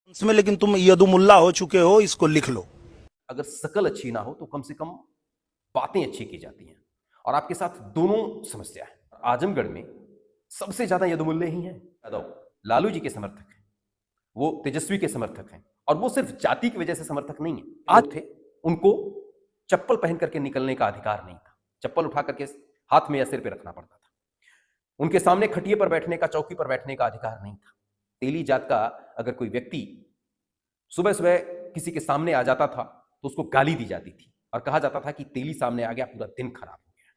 इसमें लेकिन तुम यदुमुल्ला हो चुके हो, इसको लिख लो। अगर शकल अच्छी ना हो तो कम से कम बातें अच्छी की जाती हैं। और आपके साथ दोनों समस्या है। आजमगढ़ में सबसे ज्यादा यदुमुल्ले ही हैं। यादव लालू जी के समर्थक हैं, वो तेजस्वी के समर्थक हैं, और वो सिर्फ जाति की वजह से समर्थक नहीं है। आज थे, उनको चप्पल पहन करके निकलने का अधिकार नहीं था। चप्पल उठा करके हाथ में या सिर पे रखना पड़ता था। उनके सामने खटिए पर बैठने का, चौकी पर बैठने का अधिकार नहीं था। तेली जात का अगर कोई व्यक्ति सुबह सुबह किसी के सामने आ जाता था तो उसको गाली दी जाती थी और कहा जाता था कि तेली सामने आ गया, पूरा दिन खराब हो गया।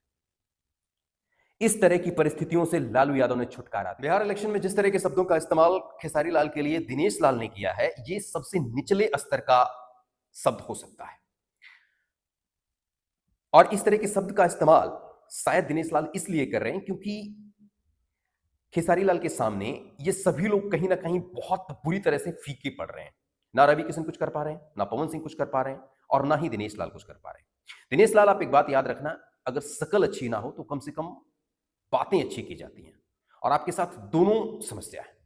इस तरह की परिस्थितियों से लालू यादव ने छुटकारा दिया। बिहार इलेक्शन में जिस तरह के शब्दों का इस्तेमाल खेसारी लाल के लिए दिनेश लाल ने किया है, यह सबसे निचले स्तर का शब्द हो सकता है। और इस तरह के शब्द का इस्तेमाल शायद दिनेश लाल इसलिए कर रहे हैं क्योंकि खेसारी लाल के सामने ये सभी लोग कहीं ना कहीं बहुत बुरी तरह से फीके पड़ रहे हैं। ना रवि किशन कुछ कर पा रहे हैं, ना पवन सिंह कुछ कर पा रहे हैं, और ना ही दिनेश लाल कुछ कर पा रहे हैं। दिनेश लाल, आप एक बात याद रखना, अगर शकल अच्छी ना हो तो कम से कम बातें अच्छी की जाती हैं। और आपके साथ दोनों समस्या है।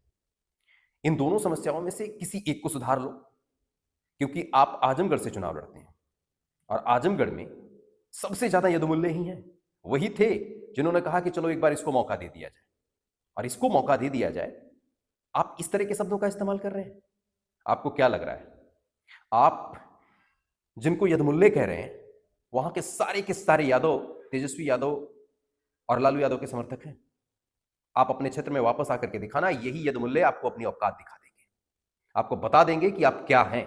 इन दोनों समस्याओं में से किसी एक को सुधार लो, क्योंकि आप आजमगढ़ से चुनाव लड़ते हैं और आजमगढ़ में सबसे ज्यादा यदुमुल्ले ही हैं। वही थे जिन्होंने कहा कि चलो एक बार इसको मौका दे दिया जाए, और इसको मौका दे दिया जाए। आप इस तरह के शब्दों का इस्तेमाल कर रहे हैं। आपको क्या लग रहा है, आप जिनको यदमुल्ले कह रहे हैं वहां के सारे यादव, तेजस्वी यादव और लालू यादव के समर्थक हैं? आप अपने क्षेत्र में वापस आकर के दिखाना, यही यदमुल्ले आपको अपनी औकात दिखा देंगे, आपको बता देंगे कि आप क्या हैं।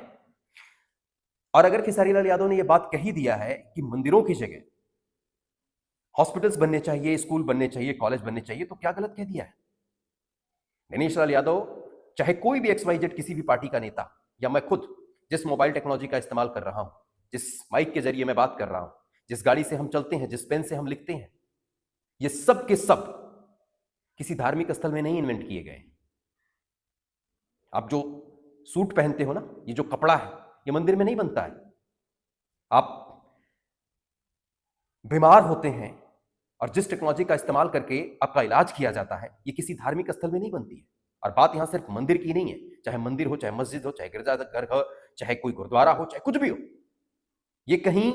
और अगर खेसारी लाल यादव ने यह बात कही दिया है कि मंदिरों की जगह हॉस्पिटल्स बनने चाहिए, स्कूल बनने चाहिए, कॉलेज बनने चाहिए, तो क्या गलत कह दिया है? दिनेश लाल यादव, चाहे कोई भी XYZ किसी भी पार्टी का नेता, या मैं खुद जिस मोबाइल टेक्नोलॉजी का इस्तेमाल कर रहा हूं, जिस माइक के जरिए मैं बात कर रहा हूं, जिस गाड़ी से हम चलते हैं, जिस पेन से हम लिखते हैं, ये सब के सब किसी धार्मिक स्थल में नहीं इन्वेंट किए गए। आप जो सूट पहनते हो ना, ये जो कपड़ा है, ये मंदिर में नहीं बनता है। आप बीमार होते हैं और जिस टेक्नोलॉजी का इस्तेमाल करके आपका इलाज किया जाता है, ये किसी धार्मिक स्थल में नहीं बनती है। और बात यहां सिर्फ मंदिर की नहीं है, चाहे मंदिर हो, चाहे मस्जिद हो, चाहे गिरजाघर हो, चाहे कोई गुरुद्वारा हो, चाहे कुछ भी हो, ये कहीं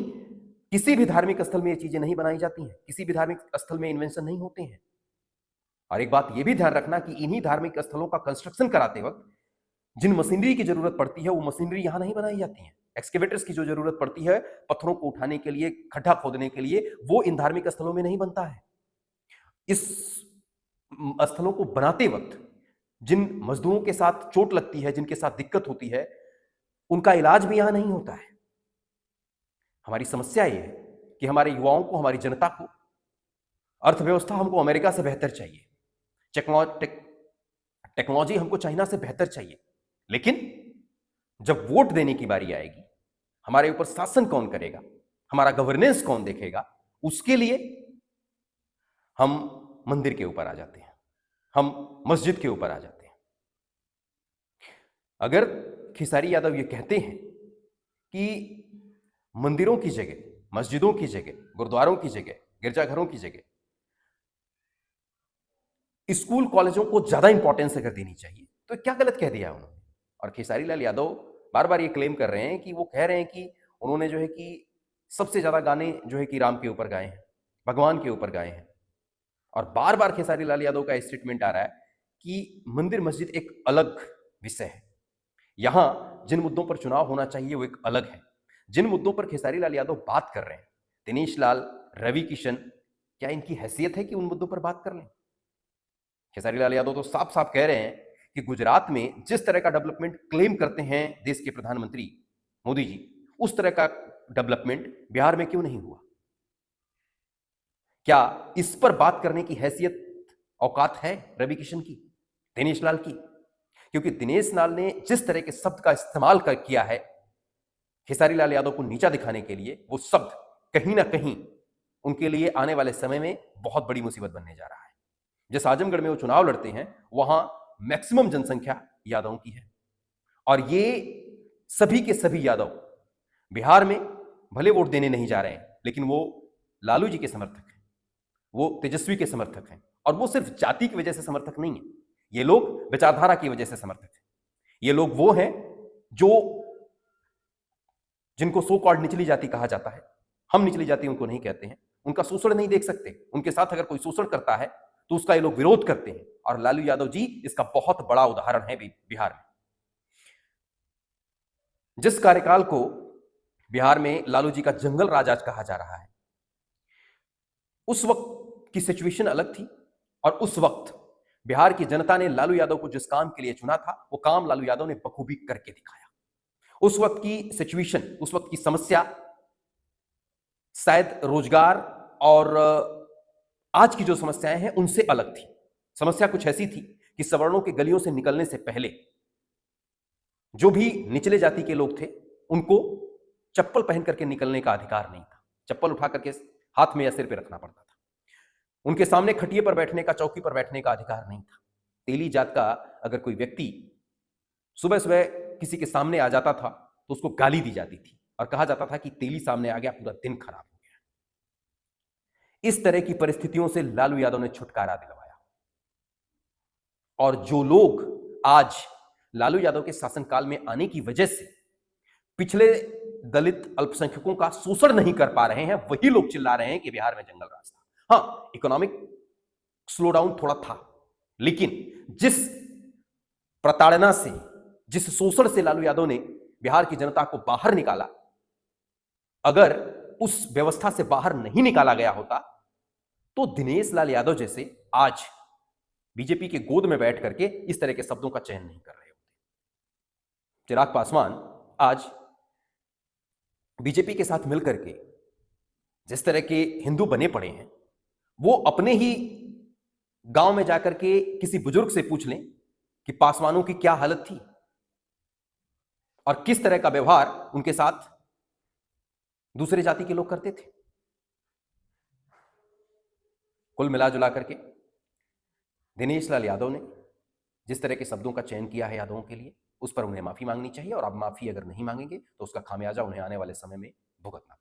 किसी भी धार्मिक स्थल में ये चीजें नहीं बनाई जाती हैं, किसी भी धार्मिक स्थल में इन्वेंशन नहीं होते हैं। और एक बात यह भी ध्यान रखना कि इन्हीं धार्मिक स्थलों का कंस्ट्रक्शन कराते वक्त जिन मशीनरी की जरूरत पड़ती है, वो मशीनरी यहां नहीं बनाई जाती है। एक्सकेवेटर्स की जो जरूरत पड़ती है पत्थरों को उठाने के लिए, खड्डा खोदने के लिए, वो इन धार्मिक स्थलों में नहीं बनता है। इस स्थलों को बनाते वक्त जिन मजदूरों के साथ चोट लगती है, जिनके साथ दिक्कत होती है, उनका इलाज भी यहां नहीं होता है। हमारी समस्या यह है कि हमारे युवाओं को, हमारी जनता को, अर्थव्यवस्था हमको अमेरिका से बेहतर चाहिए, टेक्नोलॉजी हमको चाइना से बेहतर चाहिए, लेकिन जब वोट देने की बारी आएगी, हमारे ऊपर शासन कौन करेगा, हमारा गवर्नेंस कौन देखेगा, उसके लिए हम मंदिर के ऊपर आ जाते हैं, हम मस्जिद के ऊपर आ जाते हैं। अगर खेसारी यादव ये कहते हैं कि मंदिरों की जगह, मस्जिदों की जगह, गुरुद्वारों की जगह, गिरजाघरों की जगह स्कूल कॉलेजों को ज्यादा इंपॉर्टेंस अगर देनी चाहिए, तो क्या गलत कह दिया उन्होंने? और खेसारी लाल यादव बार बार ये क्लेम कर रहे हैं कि वो कह रहे हैं कि उन्होंने जो है कि सबसे ज्यादा गाने जो है कि राम के ऊपर गाए हैं, भगवान के ऊपर गाए हैं। और बार बार खेसारी लाल यादव का स्टेटमेंट आ रहा है कि मंदिर मस्जिद एक अलग विषय है, यहां जिन मुद्दों पर चुनाव होना चाहिए वो एक अलग है। जिन मुद्दों पर खेसारी लाल यादव बात कर रहे हैं, दिनेश लाल, रवि किशन, क्या इनकी हैसियत है कि उन मुद्दों पर बात कर लें? खेसारी लाल यादव तो साफ साफ कह रहे हैं कि गुजरात में जिस तरह का डेवलपमेंट क्लेम करते हैं देश के प्रधानमंत्री मोदी जी, उस तरह का डेवलपमेंट बिहार में क्यों नहीं हुआ? क्या इस पर बात करने की हैसियत, औकात है रवि किशन की, दिनेश लाल की? क्योंकि दिनेश लाल ने जिस तरह के शब्द का इस्तेमाल किया है खेसारी लाल यादव को नीचा दिखाने के लिए, वो शब्द कहीं ना कहीं उनके लिए आने वाले समय में बहुत बड़ी मुसीबत बनने जा रहा है। जिस आजमगढ़ में वो चुनाव लड़ते हैं, वहां मैक्सिमम जनसंख्या यादवों की है, और ये सभी के सभी यादव बिहार में भले वोट देने नहीं जा रहे हैं, लेकिन वो लालू जी के समर्थक हैं, वो तेजस्वी के समर्थक हैं। और वो सिर्फ जाति की वजह से समर्थक नहीं है, ये लोग विचारधारा की वजह से समर्थक हैं। ये लोग वो हैं जो जिनको सो कॉल्ड निचली जाति कहा जाता है, हम निचली जाति उनको नहीं कहते हैं, उनका शोषण नहीं देख सकते। उनके साथ अगर कोई शोषण करता है तो उसका ये लोग विरोध करते हैं, और लालू यादव जी इसका बहुत बड़ा उदाहरण है बिहार में। जिस कार्यकाल को बिहार में लालू जी का जंगल राज आज कहा जा रहा है, उस वक्त की सिचुएशन अलग थी, और उस वक्त बिहार की जनता ने लालू यादव को जिस काम के लिए चुना था, वो काम लालू यादव ने बखूबी करके दिखाया। उस वक्त की सिचुएशन, उस वक्त की समस्या शायद रोजगार और आज की जो समस्याएं हैं उनसे अलग थी। समस्या कुछ ऐसी थी कि सवर्णों के गलियों से निकलने से पहले जो भी निचले जाति के लोग थे, उनको चप्पल पहन करके निकलने का अधिकार नहीं था। चप्पल उठा करके हाथ में या सिर पे रखना पड़ता था। उनके सामने खटिए पर बैठने का, चौकी पर बैठने का अधिकार नहीं था। तेली जात का अगर कोई व्यक्ति सुबह सुबह किसी के सामने आ जाता था तो उसको गाली दी जाती थी और कहा जाता था कि तेली सामने आ गया, पूरा दिन खराब हो गया। इस तरह की परिस्थितियों से लालू यादव ने छुटकारा दिलवाया, और जो लोग आज लालू यादव के शासनकाल में आने की वजह से पिछले दलित अल्पसंख्यकों का शोषण नहीं कर पा रहे हैं, वही लोग चिल्ला रहे हैं कि बिहार में जंगल राज था। हाँ, इकोनॉमिक स्लोडाउन थोड़ा था, लेकिन जिस प्रताड़ना से, जिस शोषण से लालू यादव ने बिहार की जनता को बाहर निकाला, अगर उस व्यवस्था से बाहर नहीं निकाला गया होता तो दिनेश लाल यादव जैसे आज बीजेपी के गोद में बैठ करके इस तरह के शब्दों का चयन नहीं कर रहे होते। चिराग पासवान आज बीजेपी के साथ मिलकर के जिस तरह के हिंदू बने पड़े हैं, वो अपने ही गांव में जाकर के किसी बुजुर्ग से पूछ लें कि पासवानों की क्या हालत थी और किस तरह का व्यवहार उनके साथ दूसरे जाति के लोग करते थे। कुल मिला जुला करके दिनेश लाल यादव ने जिस तरह के शब्दों का चयन किया है यादवों के लिए, उस पर उन्हें माफी मांगनी चाहिए, और अब माफी अगर नहीं मांगेंगे तो उसका खामियाजा उन्हें आने वाले समय में भुगतना